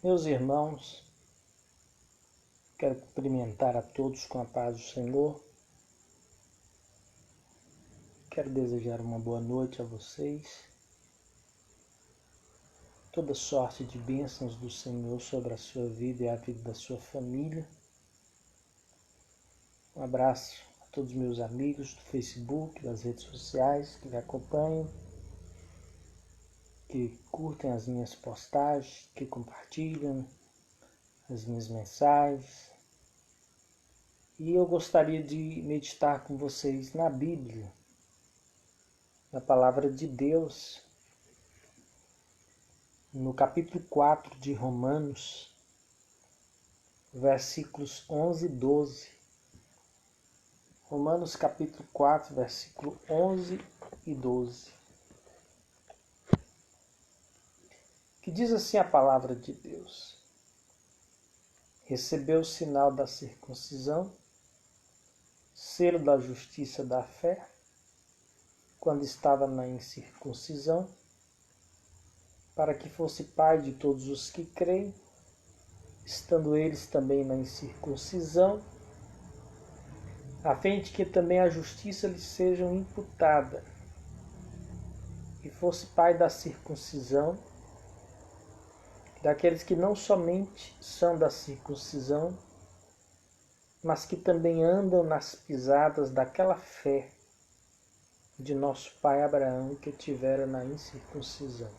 Meus irmãos, quero cumprimentar a todos com a paz do Senhor. Quero desejar uma boa noite a vocês. Toda sorte de bênçãos do Senhor sobre a sua vida e a vida da sua família. Um abraço a todos os meus amigos do Facebook, das redes sociais que me acompanham, que curtem as minhas postagens, que compartilham as minhas mensagens. E eu gostaria de meditar com vocês na Bíblia, na Palavra de Deus, no capítulo 4 de Romanos, versículos 11 e 12. Romanos capítulo 4, versículo 11 e 12. Que diz assim a Palavra de Deus: recebeu o sinal da circuncisão, selo da justiça da fé, quando estava na incircuncisão, para que fosse pai de todos os que creem, estando eles também na incircuncisão, a fim de que também a justiça lhes seja imputada, e fosse pai da circuncisão, daqueles que não somente são da circuncisão, mas que também andam nas pisadas daquela fé de nosso pai Abraão, que tivera na incircuncisão.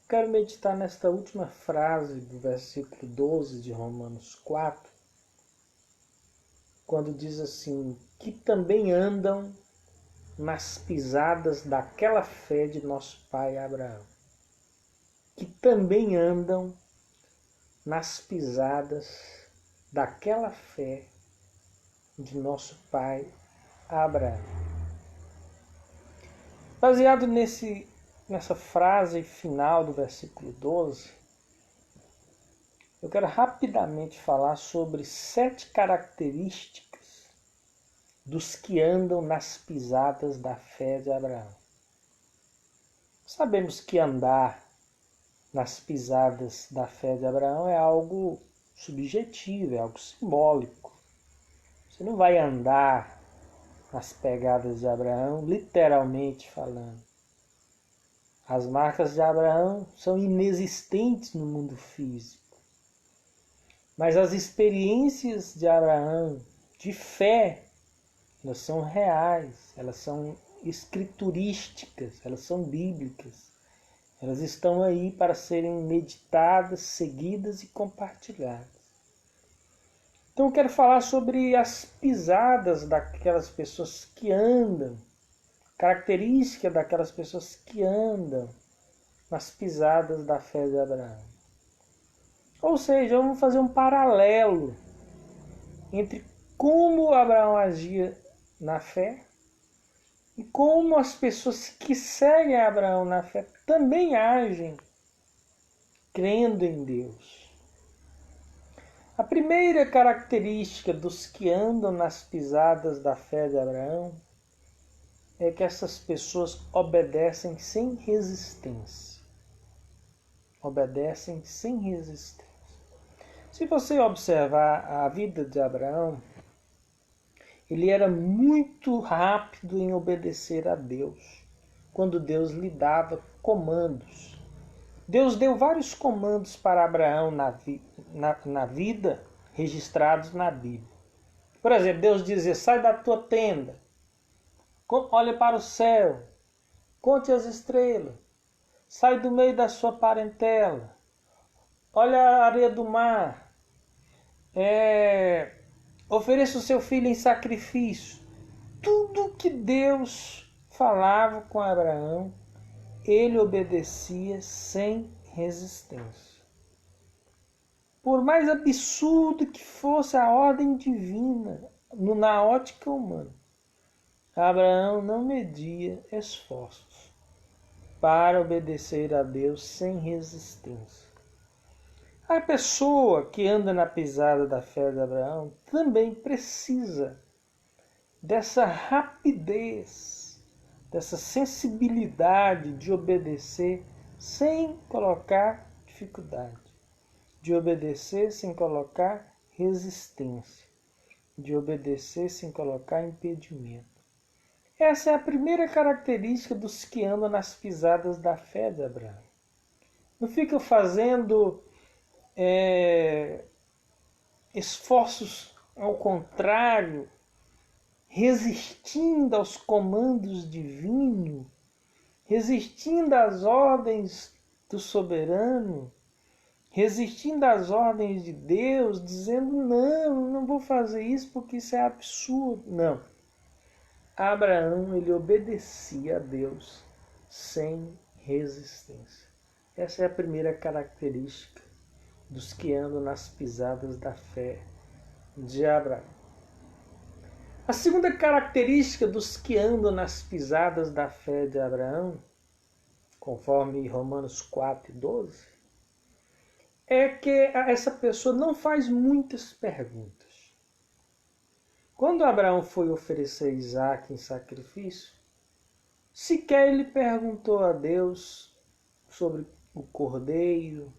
Quero meditar nesta última frase do versículo 12 de Romanos 4, quando diz assim: que também andam nas pisadas daquela fé de nosso pai Abraão. Que também andam nas pisadas daquela fé de nosso pai Abraão. Baseado nessa frase final do versículo 12, eu quero rapidamente falar sobre 7 características dos que andam nas pisadas da fé de Abraão. Sabemos que andar nas pisadas da fé de Abraão é algo subjetivo, é algo simbólico. Você não vai andar nas pegadas de Abraão, literalmente falando. As marcas de Abraão são inexistentes no mundo físico. Mas as experiências de Abraão, de fé, elas são reais, elas são escriturísticas, elas são bíblicas. Elas estão aí para serem meditadas, seguidas e compartilhadas. Então eu quero falar sobre as pisadas daquelas pessoas que andam, característica daquelas pessoas que andam nas pisadas da fé de Abraão. Ou seja, vamos fazer um paralelo entre como Abraão agia na fé e como as pessoas que seguem Abraão na fé também agem crendo em Deus. A primeira característica dos que andam nas pisadas da fé de Abraão é que essas pessoas obedecem sem resistência. Obedecem sem resistência. Se você observar a vida de Abraão, ele era muito rápido em obedecer a Deus, quando Deus lhe dava comandos. Deus deu vários comandos para Abraão na vida, registrados na Bíblia. Por exemplo, Deus dizia: sai da tua tenda, olha para o céu, conte as estrelas, sai do meio da sua parentela, olha a areia do mar, ofereça o seu filho em sacrifício. Tudo que Deus falava com Abraão, ele obedecia sem resistência. Por mais absurdo que fosse a ordem divina, na ótica humana, Abraão não media esforços para obedecer a Deus sem resistência. A pessoa que anda na pisada da fé de Abraão também precisa dessa rapidez, dessa sensibilidade de obedecer sem colocar dificuldade, de obedecer sem colocar resistência, de obedecer sem colocar impedimento. Essa é a primeira característica dos que andam nas pisadas da fé de Abraão. Não ficam fazendo esforços ao contrário, resistindo aos comandos divinos, resistindo às ordens do soberano, resistindo às ordens de Deus, dizendo, não vou fazer isso porque isso é absurdo. Não. Abraão, ele obedecia a Deus sem resistência. Essa é a primeira característica dos que andam nas pisadas da fé de Abraão. A segunda característica dos que andam nas pisadas da fé de Abraão, conforme Romanos 4:12, é que essa pessoa não faz muitas perguntas. Quando Abraão foi oferecer Isaac em sacrifício, sequer ele perguntou a Deus sobre o cordeiro,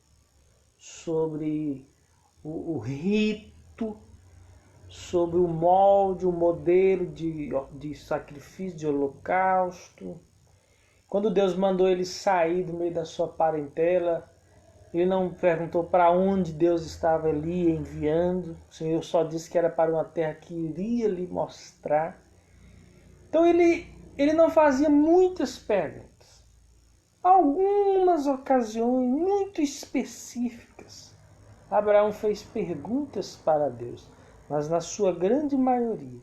sobre o rito, sobre o molde, o modelo de sacrifício, de holocausto. Quando Deus mandou ele sair do meio da sua parentela, ele não perguntou para onde Deus estava ali enviando. O Senhor só disse que era para uma terra que iria lhe mostrar. Então ele não fazia muitas perguntas. Algumas ocasiões muito específicas, Abraão fez perguntas para Deus, mas na sua grande maioria,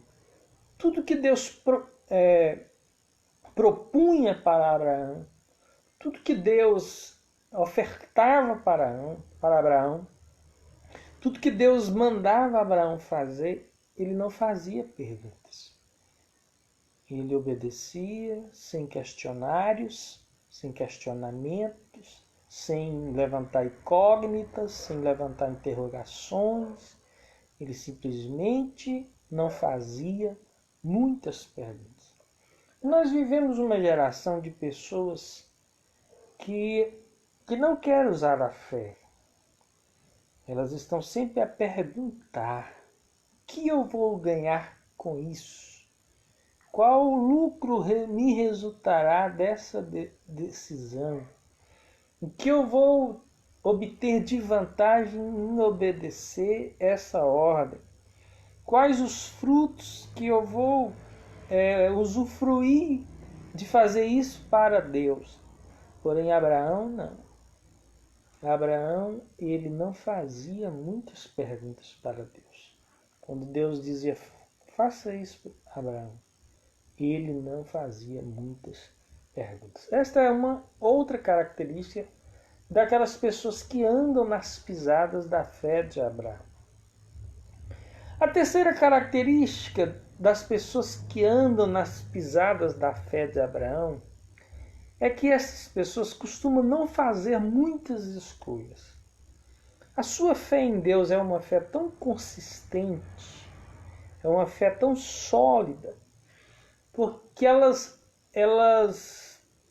tudo que Deus propunha para Abraão, tudo que Deus ofertava para Abraão, tudo que Deus mandava Abraão fazer, ele não fazia perguntas. Ele obedecia sem questionários, sem questionamentos, sem levantar incógnitas, sem levantar interrogações. Ele simplesmente não fazia muitas perguntas. Nós vivemos uma geração de pessoas que não quer usar a fé. Elas estão sempre a perguntar: o que eu vou ganhar com isso? Qual lucro me resultará dessa decisão? O que eu vou obter de vantagem em obedecer essa ordem? Quais os frutos que eu vou usufruir de fazer isso para Deus? Porém, Abraão não. Abraão, ele não fazia muitas perguntas para Deus. Quando Deus dizia, faça isso, Abraão, ele não fazia muitas perguntas. Esta é uma outra característica daquelas pessoas que andam nas pisadas da fé de Abraão. A terceira característica das pessoas que andam nas pisadas da fé de Abraão é que essas pessoas costumam não fazer muitas escolhas. A sua fé em Deus é uma fé tão consistente, é uma fé tão sólida, porque elas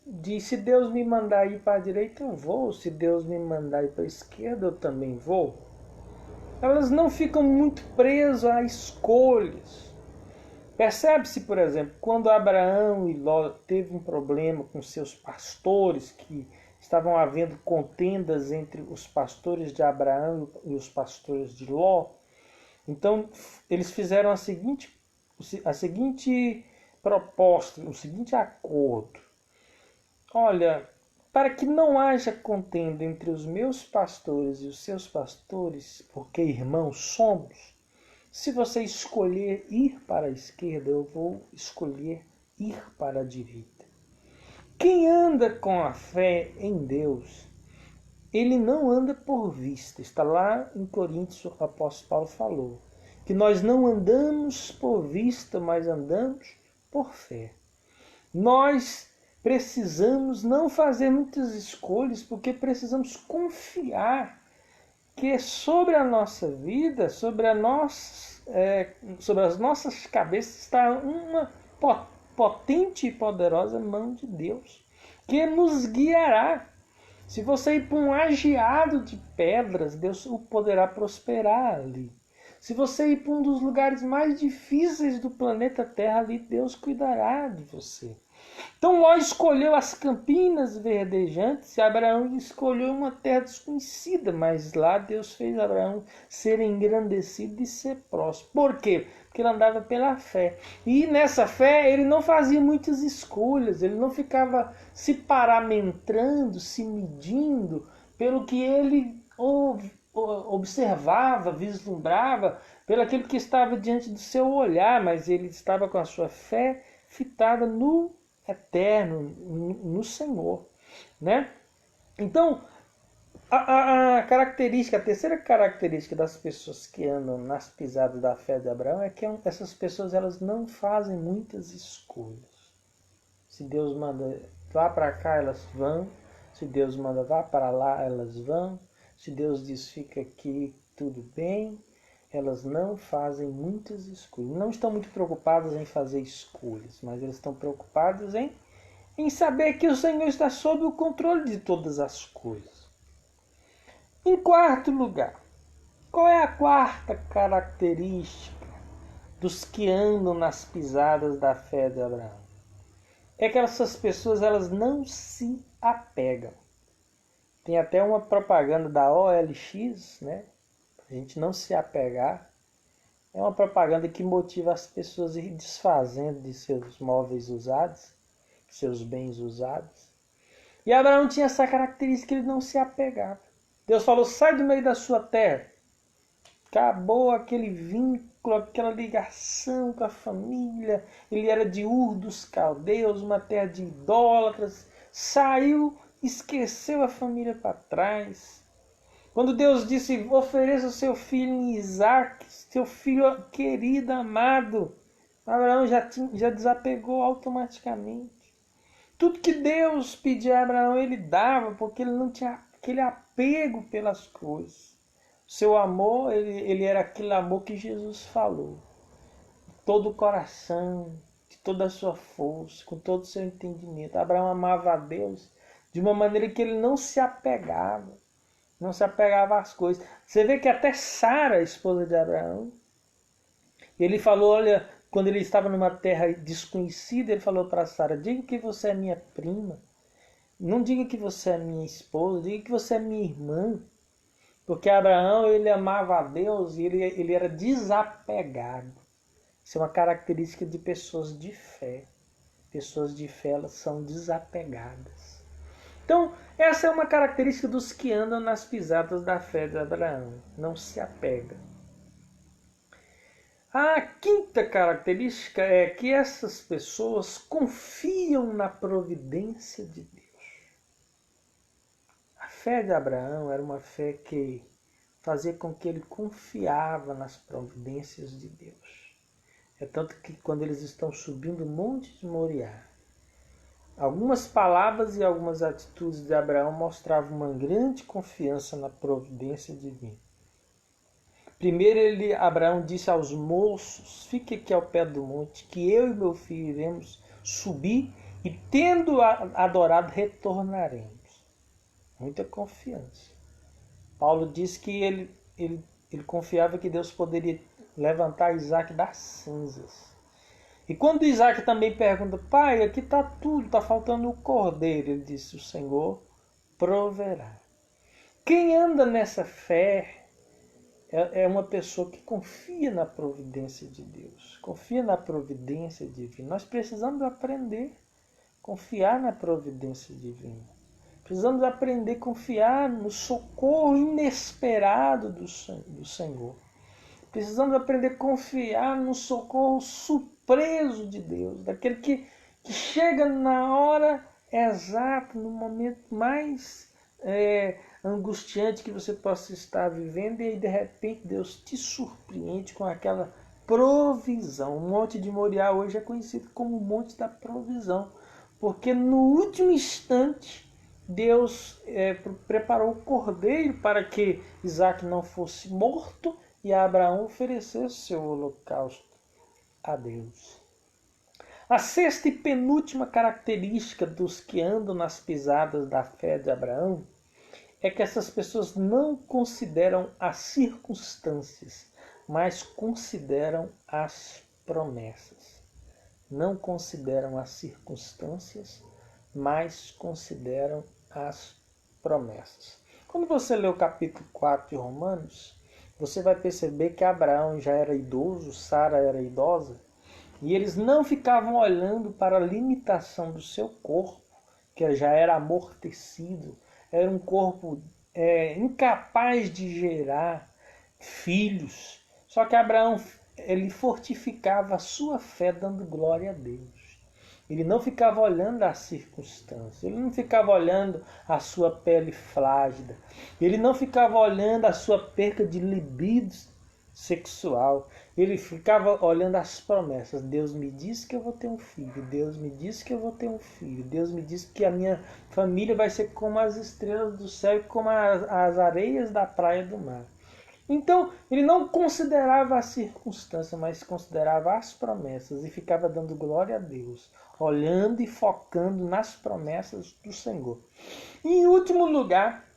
dizem, se Deus me mandar ir para a direita, eu vou, se Deus me mandar ir para a esquerda, eu também vou. Elas não ficam muito presas a escolhas. Percebe-se, por exemplo, quando Abraão e Ló teve um problema com seus pastores, que estavam havendo contendas entre os pastores de Abraão e os pastores de Ló. Então, eles fizeram a seguinte proposta, o seguinte acordo. Olha, para que não haja contenda entre os meus pastores e os seus pastores, porque irmãos somos, se você escolher ir para a esquerda, eu vou escolher ir para a direita. Quem anda com a fé em Deus, ele não anda por vista. Está lá em Coríntios, o apóstolo Paulo falou, que nós não andamos por vista, mas andamos por fé. Nós precisamos não fazer muitas escolhas, porque precisamos confiar que sobre a nossa vida, sobre as nossas cabeças está uma potente e poderosa mão de Deus, que nos guiará. Se você ir para um lajeado de pedras, Deus o poderá prosperar ali. Se você ir para um dos lugares mais difíceis do planeta Terra, ali Deus cuidará de você. Então Ló escolheu as campinas verdejantes e Abraão escolheu uma terra desconhecida, mas lá Deus fez Abraão ser engrandecido e ser próspero. Por quê? Porque ele andava pela fé. E nessa fé ele não fazia muitas escolhas, ele não ficava se parametrando, se medindo pelo que ele observava, vislumbrava, pelo aquilo que estava diante do seu olhar, mas ele estava com a sua fé fitada no eterno, no Senhor, né? Então, a terceira característica das pessoas que andam nas pisadas da fé de Abraão é que essas pessoas elas não fazem muitas escolhas. Se Deus manda vá para cá, elas vão. Se Deus manda vá para lá, elas vão. Se Deus diz fica aqui, tudo bem. Elas não fazem muitas escolhas. Não estão muito preocupadas em fazer escolhas, mas elas estão preocupadas em saber que o Senhor está sob o controle de todas as coisas. Em quarto lugar, qual é a quarta característica dos que andam nas pisadas da fé de Abraão? É que essas pessoas elas não se apegam. Tem até uma propaganda da OLX, né? A gente não se apegar. É uma propaganda que motiva as pessoas a ir desfazendo de seus móveis usados, seus bens usados. E Abraão tinha essa característica, ele não se apegava. Deus falou, sai do meio da sua terra. Acabou aquele vínculo, aquela ligação com a família. Ele era de Ur dos Caldeus, uma terra de idólatras. Saiu, esqueceu a família para trás. Quando Deus disse, ofereça o seu filho Isaac, seu filho querido, amado, Abraão já desapegou automaticamente. Tudo que Deus pedia a Abraão, ele dava, porque ele não tinha aquele apego pelas coisas. Seu amor, ele era aquele amor que Jesus falou. De todo o coração, de toda a sua força, com todo o seu entendimento. Abraão amava a Deus de uma maneira que ele não se apegava. Não se apegava às coisas. Você vê que até Sara, esposa de Abraão, ele falou, olha, quando ele estava numa terra desconhecida, ele falou para Sara, diga que você é minha prima. Não diga que você é minha esposa, diga que você é minha irmã. Porque Abraão, ele amava a Deus e ele era desapegado. Isso é uma característica de pessoas de fé. Pessoas de fé, elas são desapegadas. Então, essa é uma característica dos que andam nas pisadas da fé de Abraão. Não se apega. A quinta característica é que essas pessoas confiam na providência de Deus. A fé de Abraão era uma fé que fazia com que ele confiava nas providências de Deus. É tanto que quando eles estão subindo o Monte de Moriá, algumas palavras e algumas atitudes de Abraão mostravam uma grande confiança na providência divina. Primeiro Abraão disse aos moços, fique aqui ao pé do monte, que eu e meu filho iremos subir e tendo adorado retornaremos. Muita confiança. Paulo disse que ele confiava que Deus poderia levantar Isaac das cinzas. E quando Isaac também pergunta, pai, aqui está tudo, está faltando o cordeiro. Ele disse, o Senhor proverá. Quem anda nessa fé é uma pessoa que confia na providência de Deus. Confia na providência divina. Nós precisamos aprender a confiar na providência divina. Precisamos aprender a confiar no socorro inesperado do Senhor. Precisamos aprender a confiar no socorro surpreso de Deus, daquele que chega na hora exata, no momento mais angustiante que você possa estar vivendo, e aí de repente Deus te surpreende com aquela provisão. O Monte de Moriá hoje é conhecido como o Monte da Provisão, porque no último instante Deus preparou o cordeiro para que Isaac não fosse morto e Abraão oferecesse seu holocausto a Deus. A sexta e penúltima característica dos que andam nas pisadas da fé de Abraão é que essas pessoas não consideram as circunstâncias, mas consideram as promessas. Não consideram as circunstâncias, mas consideram as promessas. Quando você lê o capítulo 4 de Romanos, você vai perceber que Abraão já era idoso, Sara era idosa, e eles não ficavam olhando para a limitação do seu corpo, que já era amortecido, era um corpo incapaz de gerar filhos. Só que Abraão, ele fortificava a sua fé dando glória a Deus. Ele não ficava olhando as circunstâncias, ele não ficava olhando a sua pele flácida, ele não ficava olhando a sua perca de libido sexual, ele ficava olhando as promessas. Deus me disse que eu vou ter um filho, Deus me disse que eu vou ter um filho, Deus me disse que a minha família vai ser como as estrelas do céu e como as areias da praia do mar. Então, ele não considerava a circunstância, mas considerava as promessas e ficava dando glória a Deus, olhando e focando nas promessas do Senhor. E, em último lugar,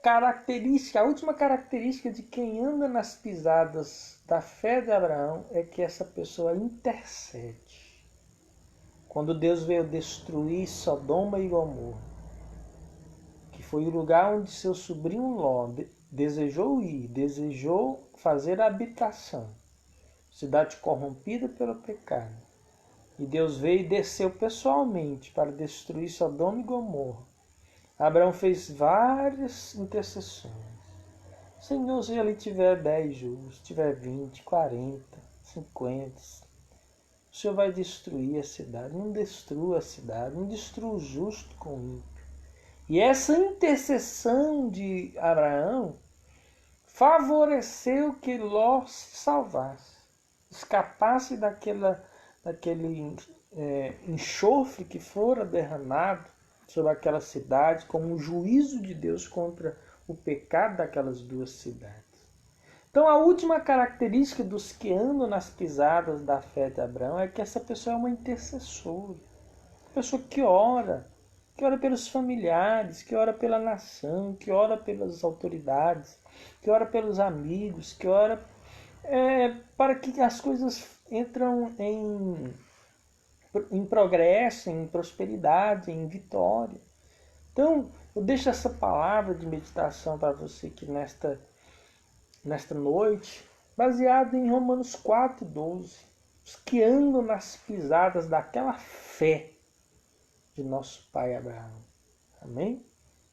a última característica de quem anda nas pisadas da fé de Abraão é que essa pessoa intercede. Quando Deus veio destruir Sodoma e Gomorra, que foi o lugar onde seu sobrinho Ló desejou ir, desejou fazer a habitação, cidade corrompida pelo pecado. E Deus veio e desceu pessoalmente para destruir Sodoma e Gomorra. Abraão fez várias intercessões. Senhor, se ali tiver 10 justos, tiver 20, 40, 50, o Senhor vai destruir a cidade. Não destrua a cidade, não destrua o justo com o ímpio. E essa intercessão de Abraão favoreceu que Ló se salvasse, escapasse daquele enxofre que fora derramado sobre aquela cidade como um juízo de Deus contra o pecado daquelas duas cidades. Então a última característica dos que andam nas pisadas da fé de Abraão é que essa pessoa é uma intercessora, uma pessoa que ora pelos familiares, que ora pela nação, que ora pelas autoridades, que ora pelos amigos, que ora para que as coisas entram em progresso, em prosperidade, em vitória. Então, eu deixo essa palavra de meditação para você aqui nesta noite, baseada em Romanos 4:12. Os que andam nas pisadas daquela fé de nosso pai Abraão. Amém?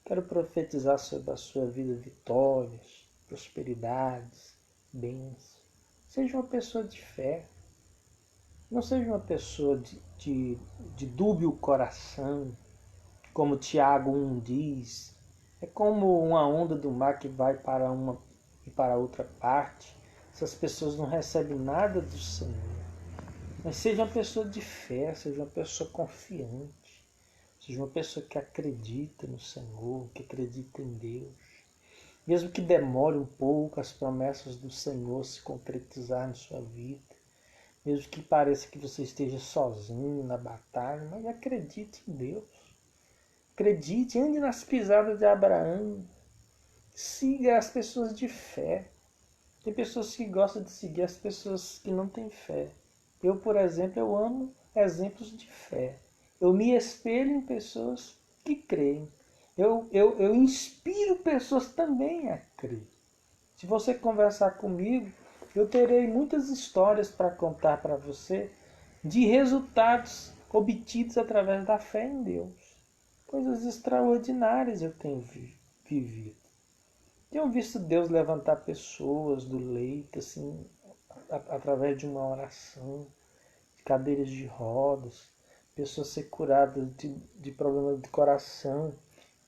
Quero profetizar sobre a sua vida vitórias, prosperidades, bens. Seja uma pessoa de fé. Não seja uma pessoa de dúbio coração, como Tiago 1 diz. É como uma onda do mar que vai para uma e para outra parte. Essas pessoas não recebem nada do Senhor. Mas seja uma pessoa de fé, seja uma pessoa confiante. Seja uma pessoa que acredita no Senhor, que acredita em Deus. Mesmo que demore um pouco as promessas do Senhor se concretizar na sua vida. Mesmo que pareça que você esteja sozinho na batalha, mas acredite em Deus. Acredite, ande nas pisadas de Abraão. Siga as pessoas de fé. Tem pessoas que gostam de seguir as pessoas que não têm fé. Eu, por exemplo, eu amo exemplos de fé. Eu me espelho em pessoas que creem. Eu inspiro pessoas também a crer. Se você conversar comigo, eu terei muitas histórias para contar para você de resultados obtidos através da fé em Deus. Coisas extraordinárias eu tenho vivido. Tenho visto Deus levantar pessoas do leito, assim, através de uma oração, de cadeiras de rodas, pessoas ser curadas de problemas de coração,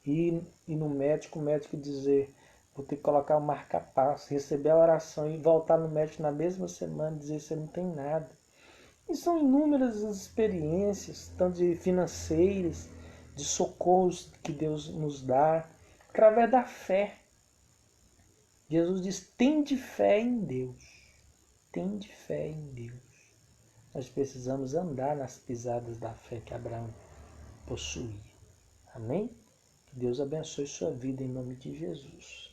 e no médico, o médico dizer, vou ter que colocar o marca-passo, receber a oração e voltar no médico na mesma semana e dizer que você não tem nada. E são inúmeras as experiências, tanto de financeiras, de socorros que Deus nos dá, através da fé. Jesus diz, tende fé em Deus. Tende fé em Deus. Nós precisamos andar nas pisadas da fé que Abraão possuía. Amém? Que Deus abençoe sua vida em nome de Jesus.